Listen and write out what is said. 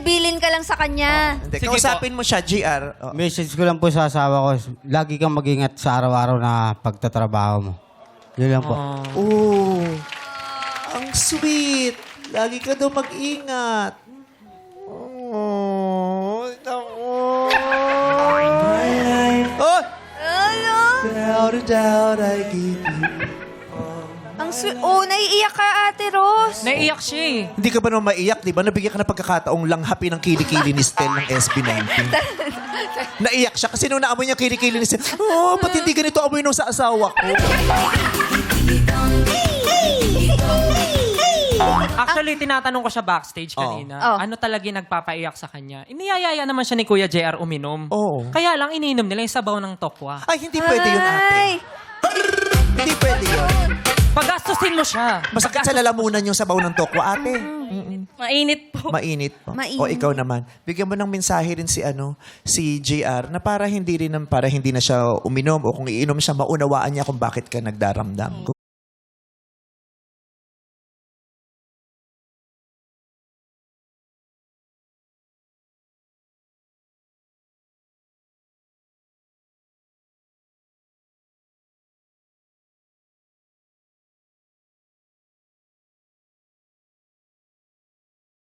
magbilin ka lang sa kanya. Hindi, Sige kausapin mo siya, GR. Oh. Message ko lang po sa asawa ko, lagi kang mag-ingat sa araw-araw na pagtatrabaho mo. Yun lang po. Oh, ang sweet. Lagi ka daw mag-ingat. Oh, naku. Oh! Ano? Without a doubt, I give you. Ang sweet. Oh, naiiyak ka, Ate Rose. Naiiyak siya eh. Hindi ka ba naman maiyak, di ba? Nabigyan ka ng pagkakataong langhapi ng kilikili ni Stel ng SB19. Naiyak siya kasi nung naamoy niya kilikili ni Stel, oh, ba't hindi ganito amoy nung sa asawa ko? Actually, tinatanong ko siya backstage kanina. Oh. Ano talaga yung nagpapaiyak sa kanya? Iniyayaya naman siya ni Kuya JR uminom. Oo. Kaya lang, ininom nila yung sabaw ng tokwa. Ay, hindi pwede yun, ate. Ay. Hindi pwede yun. Pagastusin mo siya. Masakit sa lalamunan yung sabaw ng tokwa, ate. Mainit po. Mainit po. Mainit. O ikaw naman, bigyan mo ng mensahe rin si JR na para hindi na siya uminom o kung iinom siya, maunawaan niya kung bakit ka nagdaramdam.